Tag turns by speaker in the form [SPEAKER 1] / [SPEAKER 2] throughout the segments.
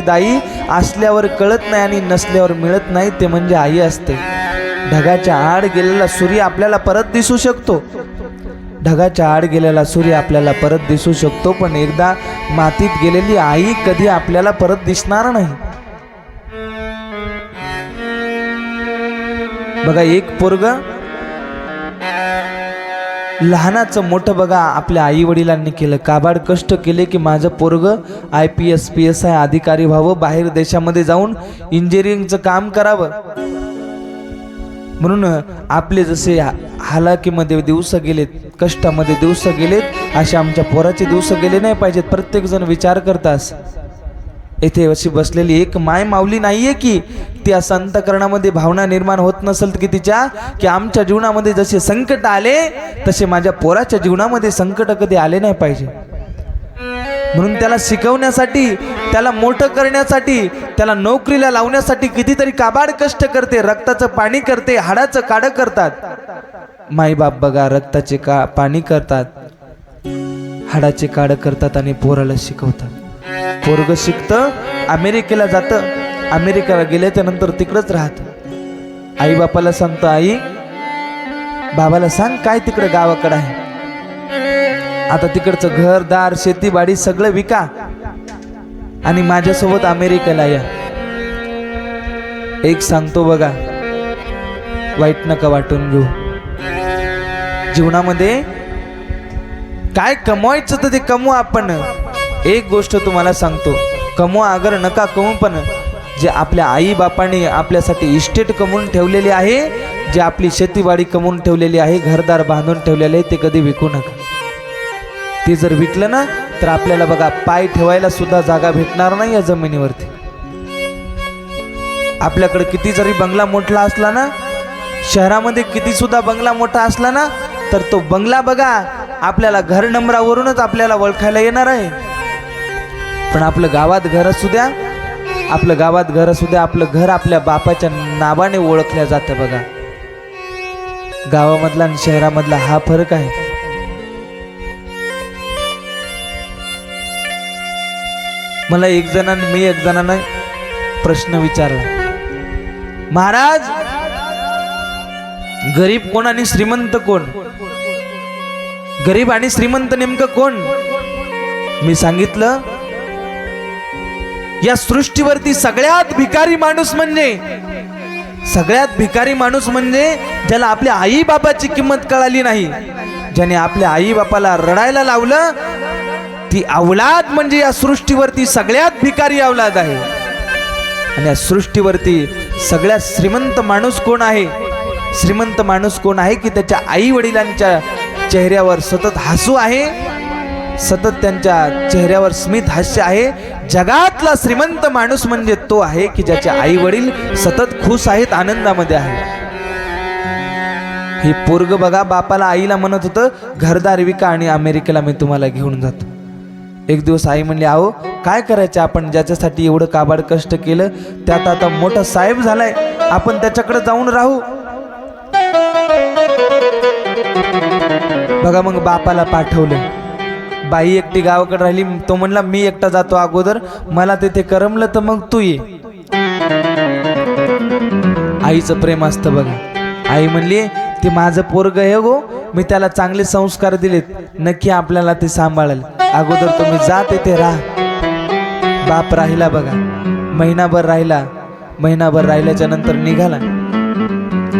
[SPEAKER 1] दाई असल्यावर कळत नाही आणि नसल्यावर मिळत नाही, ते म्हणजे आई असते. ढगाच्या आड गेलेला सूर्य आपल्याला परत दिसू शकतो, ढगाच्या आड गेलेला सूर्य आपल्याला परत दिसू शकतो, पण एकदा मातीत गेलेली आई कधी आपल्याला परत दिसणार नाही. बघा, एक पोरग लहानाचं मोठं बघा आपल्या आई वडिलांनी केलं, काबाड कष्ट केले की माझं पोरग IPS PSI अधिकारी व्हावं, बाहेर देशामध्ये जाऊन इंजिनिअरिंगचं काम करावं. म्हणून आपले जसे हालाकीमध्ये दिवस गेलेत, कष्टामध्ये दिवस गेलेत, असे आमच्या पोराचे दिवस गेले नाही पाहिजेत. प्रत्येक जण विचार करतास. येथे अशी बसलेली एक माय माऊली नाहीये की ती असं अंतःकरणामध्ये भावना निर्माण होत नसेल की तिच्या की आमच्या जीवनामध्ये जसे संकट आले तसे माझ्या पोराच्या जीवनामध्ये संकट कधी आले नाही पाहिजे. म्हणून त्याला शिकवण्यासाठी, त्याला मोठं करण्यासाठी, त्याला नोकरीला लावण्यासाठी कितीतरी काबाड कष्ट करते, रक्ताचं पाणी करते, हाडाचं काढ करतात. माईबाप बघा रक्ताचे पाणी करतात, हाडाचे काढ करतात आणि पोराला शिकवतात. पोरग शिकतं, अमेरिकेला जातं, अमेरिकेला गेल्याच्या नंतर तिकडंच राहतं. आई बापाला सांगतो, आई बाबाला सांग काय तिकडं गावाकडं आहे, आता तिकडचं घरदार शेतीबाडी सगळं विका आणि माझ्यासोबत अमेरिकेला या. एक सांगतो बघा, वाईट नका वाटून घेऊ. जीवनामध्ये काय कमवायचं तर ते कमवा. आपण एक गोष्ट तुम्हाला सांगतो, कमवा अगर नका कमवू, पण जे आपल्या आई बापाने आपल्यासाठी इस्टेट कमवून ठेवलेली आहे, जे आपली शेतीवाडी कमवून ठेवलेली आहे, घरदार बांधून ठेवलेले आहे, ते कधी विकू नका. ते जर विकलं ना तर आपल्याला बघा पाय ठेवायला सुद्धा जागा भेटणार नाही या जमिनीवरती. आपल्याकडे किती जरी बंगला मोठा असला ना, शहरामध्ये किती सुद्धा बंगला मोठा असला ना, तर तो बंगला बघा आपल्याला घर नंबरावरूनच आपल्याला ओळखायला येणार आहे. पण आपलं गावात घर असू द्या, आपलं गावात घर असू द्या, आपलं घर आपल्या बापाच्या नावाने ओळखल्या जातं. बघा, गावामधला आणि शहरामधला हा फरक आहे. मला एक जणांना प्रश्न विचारला, महाराज गरीब कोण आणि श्रीमंत कोण, गरीब आणि श्रीमंत नेमकं कोण? मी सांगितलं, या सृष्टीवरती सगळ्यात भिकारी माणूस म्हणजे ज्याला आपल्या आई बापाची किंमत कळाली नाही, ज्याने आपल्या आई बापाला रडायला लावलं, ती औलाद म्हणजे या सृष्टीवरती सगळ्यात भिकारी औलाद आहे. आणि या सृष्टीवरती सगळ्यात श्रीमंत माणूस कोण आहे? श्रीमंत माणूस कोण आहे की त्याच्या आई वडिलांच्या चेहऱ्यावर सतत हसू आहे, सतत त्यांच्या चेहऱ्यावर स्मित हास्य आहे. जगातला श्रीमंत माणूस म्हणजे तो आहे की ज्याचे आई वडील सतत खुश आहेत, आनंदामध्ये आहे. हे पोरग बघा बापाला आईला म्हणत होतं, घरदार विका आणि अमेरिकेला मी तुम्हाला घेऊन जातो. एक दिवस आई म्हणली, आहो काय करायचं, आपण ज्याच्यासाठी एवढं काबाड कष्ट केलं त्यात आता मोठा साहेब झालाय, आपण त्याच्याकडे जाऊन राहू. बघा मग बापाला पाठवलं. बाई एकटी गावाकडे राहिली. तो म्हणला, मी एकटा जातो अगोदर, मला तिथे करमलं तर मग तू ये. आईचं प्रेम असतं बघा. आई म्हणली, ते माझं पोरग आहे गो, मी त्याला चांगले संस्कार दिलेत, नक्की आपल्याला ते सांभाळेल, अगोदर तुम्ही जा तिथे राहा. बाप राहिला बघा, महिनाभर राहिल्याच्या नंतर निघाला,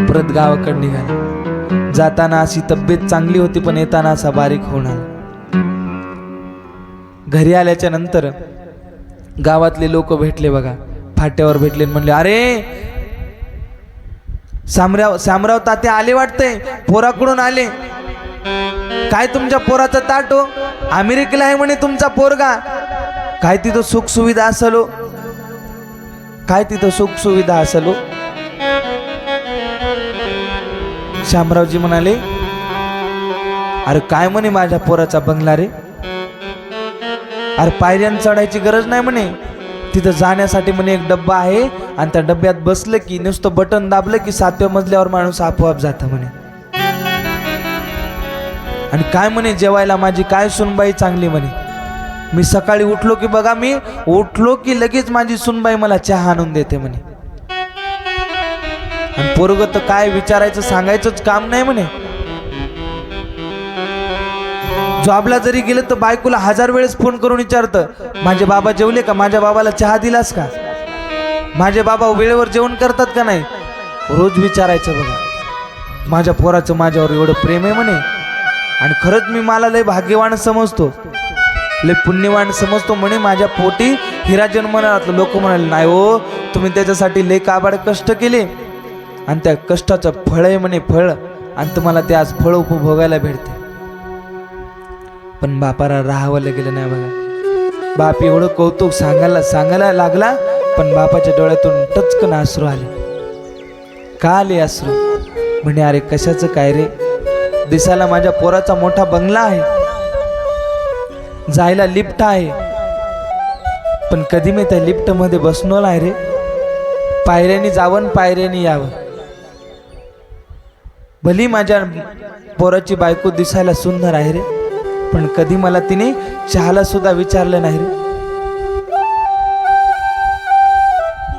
[SPEAKER 1] परत गावाकडे निघाला. जाताना अशी तब्येत चांगली होती, पण येताना असा बारीक होणार. घरी आल्याच्या नंतर गावातले लोक भेटले बघा, फाट्यावर भेटले, म्हणले, अरे शामराव तात्या आले वाटतंय, पोराकडून आले. काय तुमच्या पोराचा ताट हो, अमेरिकेला आहे म्हणे तुमचा पोरगा, काय तिथं सुख सुविधा असेल, काय तिथं सुख सुविधा असेल. शामरावजी म्हणाले, अरे काय म्हणे माझ्या पोराचा बंगला रे, अरे पायऱ्यान चढायची गरज नाही म्हणे, तिथं जाण्यासाठी म्हणे एक डब्बा आहे आणि त्या डब्यात बसलं की नुसतं बटन दाबलं की 7व्या मजल्यावर माणूस आपोआप जातं म्हणे. आणि काय म्हणे जेवायला माझी काय सुनबाई चांगली म्हणे. मी सकाळी उठलो की लगेच माझी सुनबाई मला चहा आणून देते म्हणे. आणि पोरग तर काय विचारायचं सांगायचंच काम नाही म्हणे. जॉबला जरी गेलं तर बायकोला 1000 वेळेस फोन करून विचारतं, माझे बाबा जेवले का, माझ्या बाबाला चहा दिलास का, माझे बाबा वेळेवर जेवण करतात का नाही, रोज विचारायचं. बघा माझ्या पोराचं माझ्यावर एवढं प्रेम आहे म्हणे. आणि खरंच मी मला लय भाग्यवान समजतो, लय पुण्यवान समजतो म्हणे. माझ्या पोटी हिरा जन्मला. लोक म्हणाले नाही हो, तुम्ही त्याच्यासाठी लय काबाड कष्ट केले आणि त्या कष्टाचं फळ आहे म्हणे, फळ, आणि तुम्हाला ते आज फळ उपभोगायला भेटते. पण बापाला राहावं गेलं नाही. बघा बाप एवढं कौतुक सांगायला लागला, पण बापाच्या डोळ्यातून टचकन अश्रू आले. का आले अश्रू? म्हणे अरे कशाचं काय रे, दिसायला माझ्या पोराचा मोठा बंगला आहे, जायला लिफ्ट आहे, पण कधी मी त्या लिफ्ट मध्ये बसलो नाही रे. पायऱ्यानी जावं पायऱ्यानी यावं. भली माझ्या पोराची बायको दिसायला सुंदर आहे रे, पण कधी मला तिने चहाला सुद्धा विचारलं नाही रे.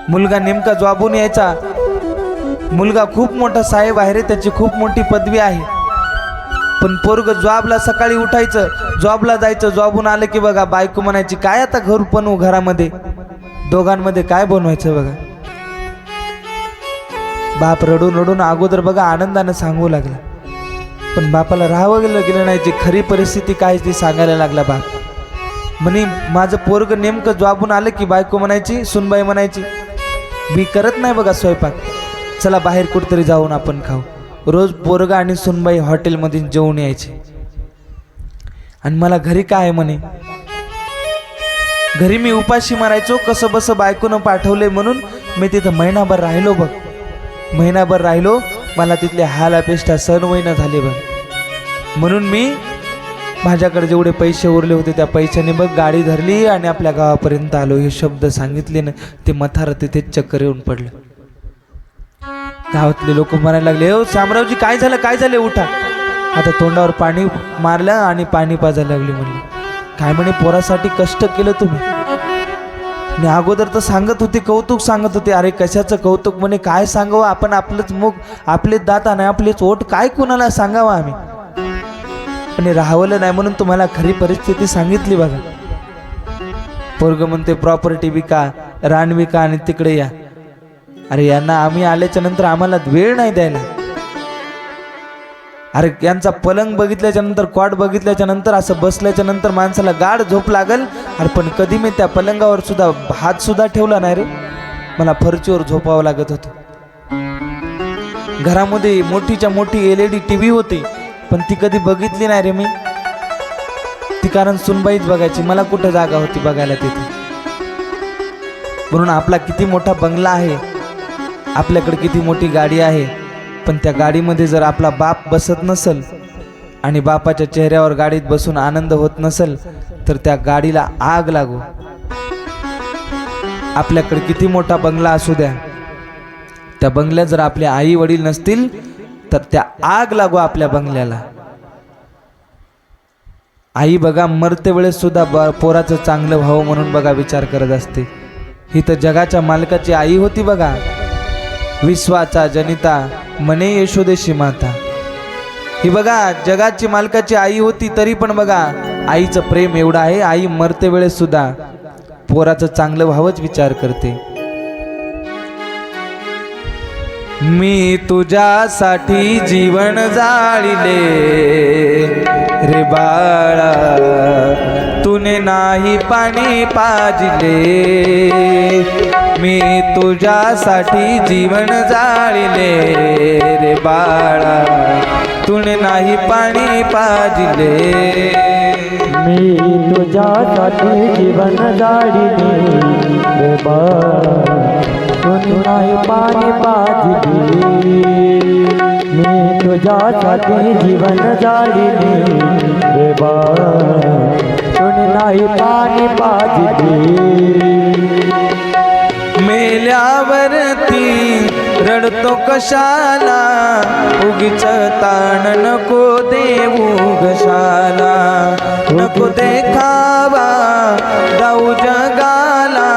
[SPEAKER 1] मुलगा नेमका जॉबून यायचा, मुलगा खूप मोठा साहेब आहे रे, त्याची खूप मोठी पदवी आहे, पण पोरग जॉबला सकाळी उठायचं, जॉबला जायचं, जॉबून आलं की बघा बायको म्हणायची काय आता घर बनवू, घरामध्ये दोघांमध्ये काय बनवायचं. बघा बाप रडून रडून अगोदर बघा आनंदाने सांगू लागला, पण बापाला राहावं गेलं नाही. जी खरी परिस्थिती काय ती सांगायला लागला बाप. म्हणे माझं पोरग नेमकं जॉबून आलं की बायको म्हणायची, सुनबाई म्हणायची मी करत नाही बघा स्वयंपाक, चला बाहेर कुठतरी जाऊन आपण खाऊ. रोज पोरग आणि सुनबाई हॉटेलमध्ये जेवून यायचे. आणि मला घरी काय म्हणे, घरी मी उपाशी मारायचो, कसं बसं बायकोनं पाठवले म्हणून मी तिथं महिनाभर राहिलो. बघ महिनाभर राहिलो, मला तिथले हाल अपेष्टा सहन झाले बघ. म्हणून मी माझ्याकडे जेवढे पैसे उरले होते त्या पैशाने बघ गाडी धरली आणि आपल्या गावापर्यंत आलो. हे शब्द सांगितले ना, ते मथार तिथेच चक्कर येऊन पडलं. गावातले लोक म्हणायला लागले, हो शामरावजी काय झालं उठा. आता तोंडावर पाणी मारलं आणि पाणी पाजायला लागले. म्हणले काय म्हणे पोरासाठी कष्ट केलं तुम्ही. मी अगोदर तर सांगत होते, कौतुक सांगत होते. अरे कशाचं कौतुक म्हणे, काय सांगावं आपण, आपलंच मुख, आपलेच दात आणि आपलेच ओठ, काय कुणाला सांगावं आम्ही. आणि राहवलं नाही म्हणून तुम्हाला खरी परिस्थिती सांगितली. बघा पोरग म्हणते प्रॉपर्टी विका, रान विका आणि तिकडे या. अरे यांना आम्ही आल्याच्या नंतर आम्हाला वेळ नाही द्यायला. अरे यांचा पलंग बघितल्याच्या नंतर, कॉट बघितल्याच्या नंतर, असं बसल्याच्या नंतर माणसाला गाढ झोप लागल. अरे पण कधी मी त्या पलंगावर सुद्धा हात सुद्धा ठेवला नाही रे. मला फरचीवर झोपावं लागत होतं. घरामध्ये मोठीच्या मोठी LED TV होती, पण ती कधी बघितली नाही रे मी. ती कारण सुनबाईच बघायची, मला कुठं जागा होती बघायला तिथे. म्हणून आपला किती मोठा बंगला आहे, आपल्याकडे किती मोठी गाडी आहे, पण त्या गाडीमध्ये जर आपला बाप बसत नसल आणि बापाच्या चेहऱ्यावर गाडीत बसून आनंद होत नसल तर त्या गाडीला आग लागू. आपल्याकडे किती मोठा बंगला असू द्या, त्या बंगल्यात जर आपले आई वडील नसतील तर त्या आग लागू आपल्या बंगल्याला. आई बघा मरते वेळेस सुद्धा पोराचं चांगलं व्हावं म्हणून बघा विचार करत असते. ही तर जगाच्या मालकाची आई होती बघा, विश्वाचा जनिता म्हणे यशोदेशी माता. ही बघा जगाची मालकाची आई होती, तरी पण बघा आईचं प्रेम एवढं आहे, आई मरते वेळेस सुद्धा पोराचं चांगलं व्हावंच विचार करते. मी तुझ्यासाठी जीवन जाळिले रे बाळा, तूने नाही पाणी पाजले. मी तुझ्यासाठी जीवन जाळिले रे बाळा, तूने नाही पाणी पाजले.
[SPEAKER 2] मी तुझ्यासाठी जीवन जाळिले रे बाळा, तूने नाही पाणी पाजले. मी तुझ्यासाठी जीवन जाळिले रे बाळा, तूने नाही पाणी पाजले.
[SPEAKER 1] मेल्यावरती रडतो कशाला उगीच ताण नको देऊ घशाला नको देखावा जाऊ जगाला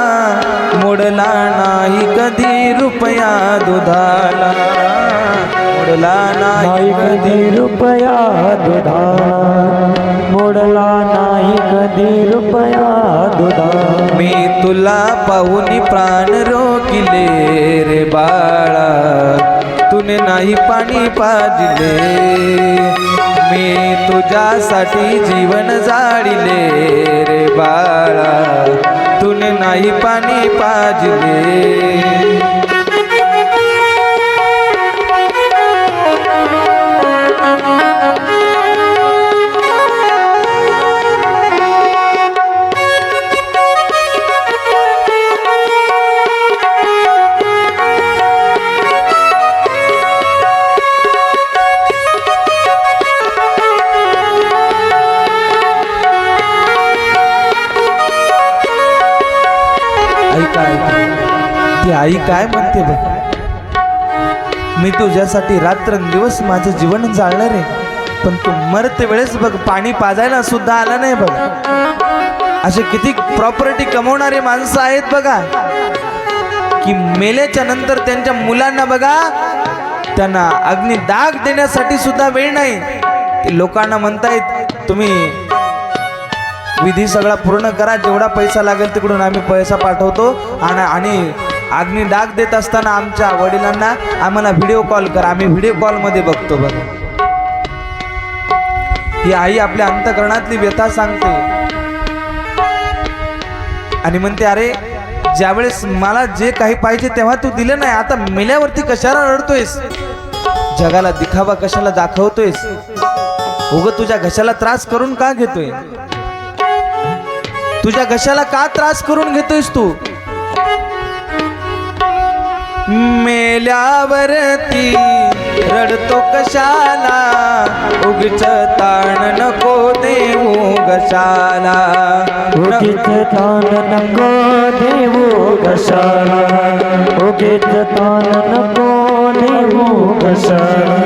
[SPEAKER 1] मोडला नाही कधी रुपया दुधाला मोडला नाही
[SPEAKER 2] कधी रुपया दुधाला मोडला नाही कधी रुपया दुधाला
[SPEAKER 1] मी तुला पाहून प्राण रोकिले रे बाळा तूने नाही पाणी पाजले मी तुझ्यासाठी जीवन जाळिले रे बाळा तूने नाही पाणी पाजले ती आई काय म्हणते बघ मी तुझ्यासाठी रात्रंदिवस माझं जीवन जाळणार आहे पण तू मरते वेळेस बघ पाणी पाजायला सुद्धा आला नाही बघ असे किती प्रॉपर्टी कमवणारे माणसं आहेत बघा की मेल्याच्या नंतर त्यांच्या मुलांना बघा त्यांना अग्निदाग देण्यासाठी सुद्धा वेळ नाही ते लोकांना म्हणतायत तुम्ही विधी सगळा पूर्ण करा जेवढा पैसा लागेल तिकडून आम्ही पैसा पाठवतो आणि अग्निदाग देत असताना आमच्या वडिलांना आम्हाला व्हिडिओ कॉल करा आम्ही व्हिडिओ कॉलमध्ये बघतो बघा ही आई आपल्या अंतःकरणातली व्यथा सांगते आणि म्हणते अरे ज्यावेळेस मला जे काही पाहिजे तेव्हा तू दिलं नाही आता मेल्यावरती कशाला रडतोयस जगाला दिखावा कशाला दाखवतोयस उगं तुझ्या घशाला त्रास करून का घेतोय तुझ्या घशाला का त्रास करून घेतोयस तू मेल्यावरती रडतो कशाला उगीच ताण नको देऊ घशाला
[SPEAKER 2] उगीच ताण नको देऊ घशाला उगीच ताण नको देऊ घशाला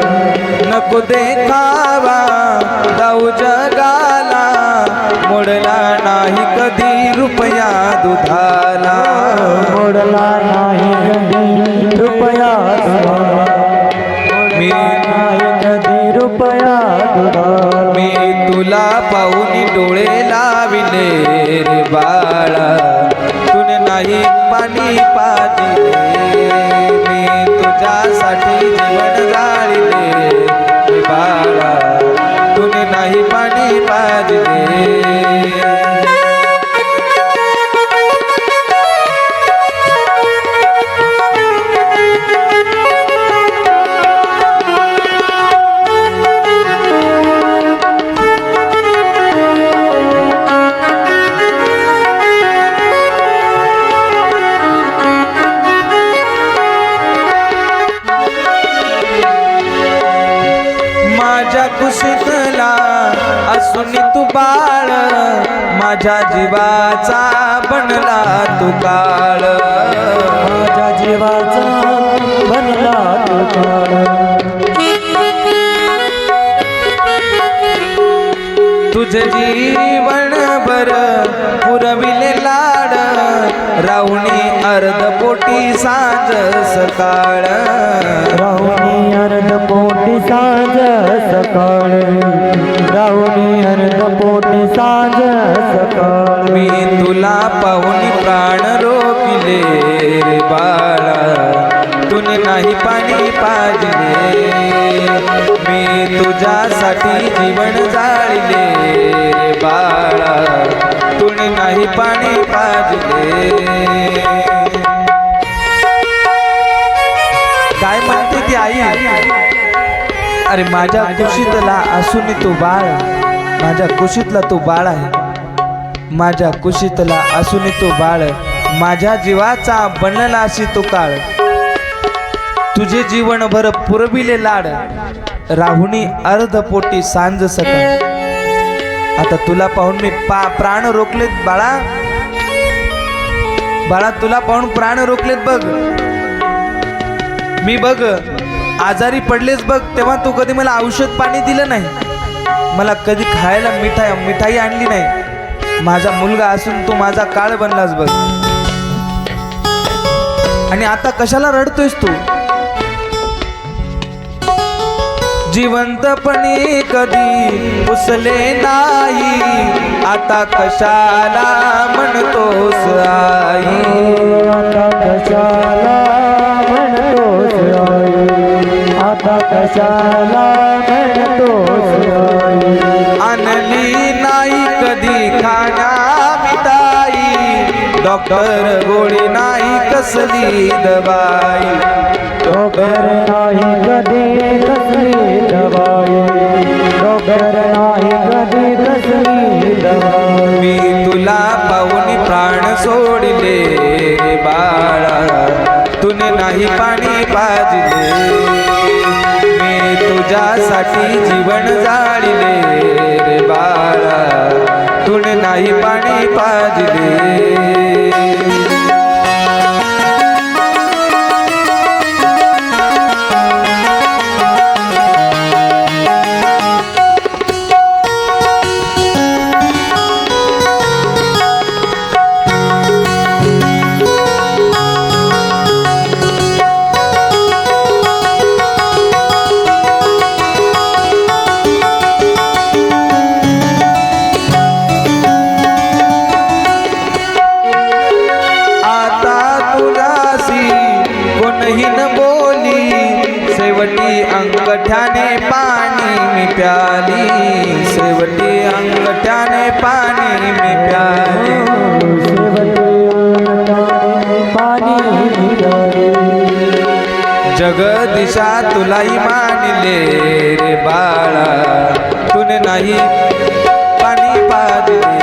[SPEAKER 1] नको देखावा जाऊ जगाला मोडला नाही कधी रुपया दुधाला
[SPEAKER 2] मोडला नाही कधी रुपया दुधाला
[SPEAKER 1] मी
[SPEAKER 2] नाही कधी रुपया दुधाला
[SPEAKER 1] मी तुला पाहून डोळे लाविले रे बाळा तुने नाही पाणी पाजले मी तुझ्यासाठी जीवन जाळिले रे बाळा तुने नाही पाणी पाजले माझ्या कुशीतला असून तू बाळ माझ्या जीवाचा बनला तू काळ
[SPEAKER 2] माझ्या जीवाचा बनला तू काळ
[SPEAKER 1] तुझे जीवन बर पुरविले लाड राहुणी अर्धपोटी सांज सकाळ
[SPEAKER 2] राहुणी अर्ध पोटी सांज सकाळ राहुणी अर्ध पोटी सांज सकाळ
[SPEAKER 1] मी तुला पाहून प्राण रोखले रे बाळा तुने नाही पाणी पाजले मी तुझ्यासाठी जीवन जाळले रे बाळा तुने नाही पाणी पाजले काय म्हणते ती आई अरे माझ्या कुशीतला असून तू बाळ माझ्या कुशीतला तू बाळ आहे माझ्या कुशीतला असून तू बाळ माझ्या जीवाचा बनला अशी तो काळ तुझे जीवनभर पुरविले लाड राहुणी अर्धपोटी सांज सकाळ आता तुला पाहून मी प्राण रोखलेत बाळा बाळा तुला पाहून प्राण रोखलेत बघ मी बघ आजारी पडलेच बघ तेव्हा तू कधी मला औषध पाणी दिलं नाही, मला कधी खायला मिठाई आणली नाही. माझा मुलगा असून तू माझा काळ बनलास बघ. आणि आता कशाला रडतोयस तू? जिवंतपणी कधी पुसले नाही, आता कशाला म्हणतोस आई?
[SPEAKER 2] आता कशाला म्हणतोस आई? आता कशाला म्हणतोस आई?
[SPEAKER 1] आणली नाही कधी खाण्या मिठाई, डॉक्टर गोळी नाही कसली दवाई.
[SPEAKER 2] डॉक्टर नाही कधी कसली दवाई, डॉक्टर नाही कधी कसली दवाई.
[SPEAKER 1] मी तुला पाहून प्राण सोडले रे बाळा, तुने नाही पाणी पाजले. मी तुझ्यासाठी जीवन जाळले रे बाळा, तुने नाही पाणी पाजले. शेवटी अंगठ्याने पाणी मी प्याली, शेवटी अंगठ्याने पाणी मी प्याली.
[SPEAKER 2] पाणी मी प्याली.
[SPEAKER 1] जगदिशा तुलाही मानले रे बाळा, तुने नाही पाणी पाजले.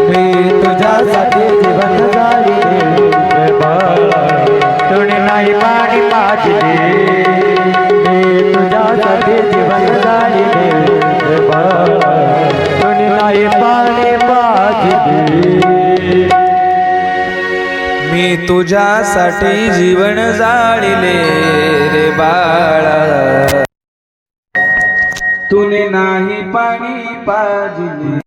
[SPEAKER 2] मी तुझ्यासाठी जीवन जाळले रे बाळा, तुने नाही पाणी पाजले. मी तुझ्यासाठी जीवन जाळले रे बाळा, तुने नाही पाणी पाजले.
[SPEAKER 1] मी तुझ्यासाठी जीवन जाळले रे बाळा, तुने नाही पाणी पाजले.